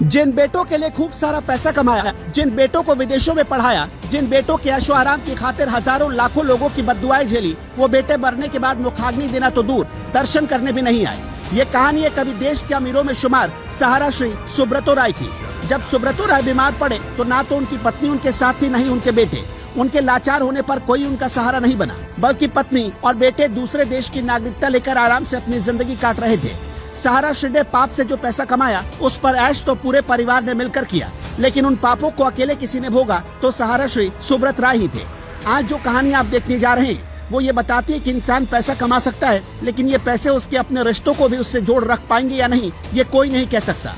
जिन बेटों के लिए खूब सारा पैसा कमाया, जिन बेटों को विदेशों में पढ़ाया, जिन बेटों के ऐशो आराम की खातिर हजारों लाखों लोगों की बद्दुआएं झेली, वो बेटे मरने के बाद मुखाग्नि देना तो दूर, दर्शन करने भी नहीं आए। ये कहानी है कभी देश के अमीरों में शुमार सहारा श्री सुब्रतो राय की। जब सुब्रतो राय बीमार पड़े तो ना तो उनकी पत्नी उनके साथ थी, नहीं उनके बेटे। उनके लाचार होने पर कोई उनका सहारा नहीं बना, बल्कि पत्नी और बेटे दूसरे देश की नागरिकता लेकर आराम से अपनी जिंदगी काट रहे थे। सहारा श्री ने पाप से जो पैसा कमाया, उस पर ऐश तो पूरे परिवार ने मिलकर किया, लेकिन उन पापों को अकेले किसी ने भोगा तो सहारा श्री सुब्रत राय ही थे। आज जो कहानी आप देखने जा रहे हैं वो ये बताती है कि इंसान पैसा कमा सकता है, लेकिन ये पैसे उसके अपने रिश्तों को भी उससे जोड़ रख पाएंगे या नहीं, ये कोई नहीं कह सकता।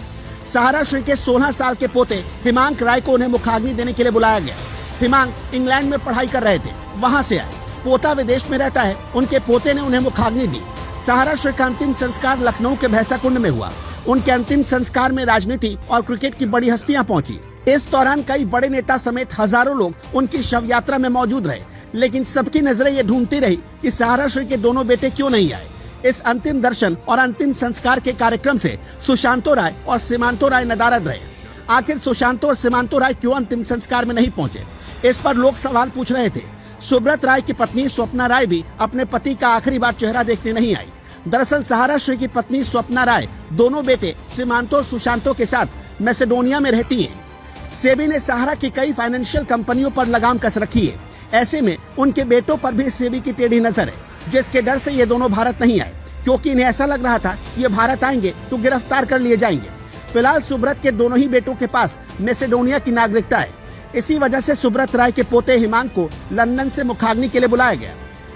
सहारा श्री के 16 साल के पोते हिमांक राय को उन्हें मुखाग्नि देने के लिए बुलाया गया। हिमांक इंग्लैंड में पढ़ाई कर रहे थे, वहाँ से आए। पोता विदेश में रहता है, उनके पोते ने उन्हें मुखाग्नि दी। सहारा श्री का अंतिम संस्कार लखनऊ के भैंसा कुंड में हुआ। उनके अंतिम संस्कार में राजनीति और क्रिकेट की बड़ी हस्तियां पहुंची। इस दौरान कई बड़े नेता समेत हजारों लोग उनकी शव यात्रा में मौजूद रहे, लेकिन सबकी नजरें ये ढूंढती रही कि सहारा श्री के दोनों बेटे क्यों नहीं आए। इस अंतिम दर्शन और अंतिम संस्कार के कार्यक्रम से सुशांतो राय और सीमांतो राय नदारद रहे। आखिर सुशांतो और सीमांतो राय क्यों अंतिम संस्कार में नहीं पहुंचे, इस पर लोग सवाल पूछ रहे थे। सुब्रत राय की पत्नी स्वप्ना राय भी अपने पति का आखिरी बार चेहरा देखने नहीं आई। दरअसल सहारा श्री की पत्नी स्वप्ना राय दोनों बेटे सीमांतो और सुशांतो के साथ मैसेडोनिया में रहती हैं। सेबी ने सहारा की कई फाइनेंशियल कंपनियों पर लगाम कस रखी है। ऐसे में उनके बेटों पर भी सेबी की टेढ़ी नजर है, जिसके डर से ये दोनों भारत नहीं आए, क्योंकि इन्हें ऐसा लग रहा था कि ये भारत आएंगे तो गिरफ्तार कर लिए जाएंगे। फिलहाल सुब्रत के दोनों ही बेटों के पास मैसेडोनिया की नागरिकता है। इसी वजह से सुब्रत राय के पोते हिमांक को लंदन से मुखाग्नि के लिए बुलाया गया।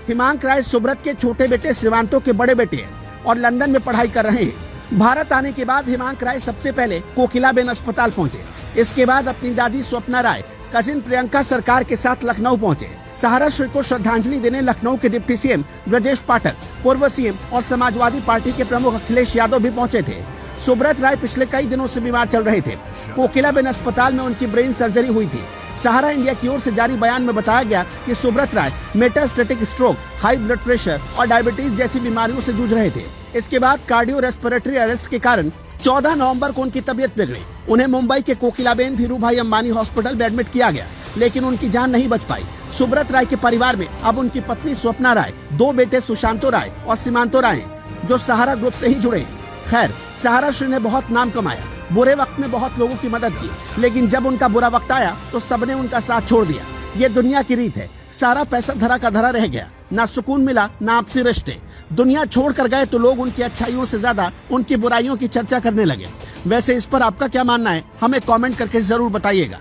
हिमांक राय सुब्रत के छोटे बेटे शिवांतो के बड़े बेटे हैं और लंदन में पढ़ाई कर रहे हैं। भारत आने के बाद हिमांक राय सबसे पहले कोकिलाबेन अस्पताल पहुंचे। इसके बाद अपनी दादी स्वप्ना राय कजिन प्रियंका सरकार के साथ लखनऊ पहुंचे। सहारा श्री को श्रद्धांजलि देने लखनऊ के डिप्टी सीएम ब्रजेश पाठक, पूर्व सीएम और समाजवादी पार्टी के प्रमुख अखिलेश यादव भी पहुंचे थे। सुब्रत राय पिछले कई दिनों से बीमार चल रहे थे। कोकिलाबेन अस्पताल में उनकी ब्रेन सर्जरी हुई थी। सहारा इंडिया की ओर से जारी बयान में बताया गया कि Subrata Roy metastatic stroke, high blood pressure और डायबिटीज जैसी बीमारियों से जूझ रहे थे। इसके बाद कार्डियो रेस्पिरेटरी अरेस्ट के कारण 14 नवंबर को उनकी तबीयत बिगड़ी। उन्हें मुंबई के कोकिलाबेन धीरूभाई अंबानी हॉस्पिटल में एडमिट किया गया, लेकिन उनकी जान नहीं बच पाई। सुब्रत राय के परिवार में अब उनकी पत्नी स्वप्ना राय, 2 बेटे सुशांतो राय और सीमांतो राय हैं, जो सहारा ग्रुप से ही जुड़े हैं। खैर, सहारा श्री ने बहुत नाम कमाया, बुरे वक्त में बहुत लोगों की मदद की, लेकिन जब उनका बुरा वक्त आया तो सबने उनका साथ छोड़ दिया। ये दुनिया की रीत है। सारा पैसा धरा का धरा रह गया, ना सुकून मिला, ना आपसी रिश्ते। दुनिया छोड़ कर गए तो लोग उनकी अच्छाइयों से ज्यादा उनकी बुराइयों की चर्चा करने लगे। वैसे इस पर आपका क्या मानना है, हमें कमेंट करके जरूर बताइएगा।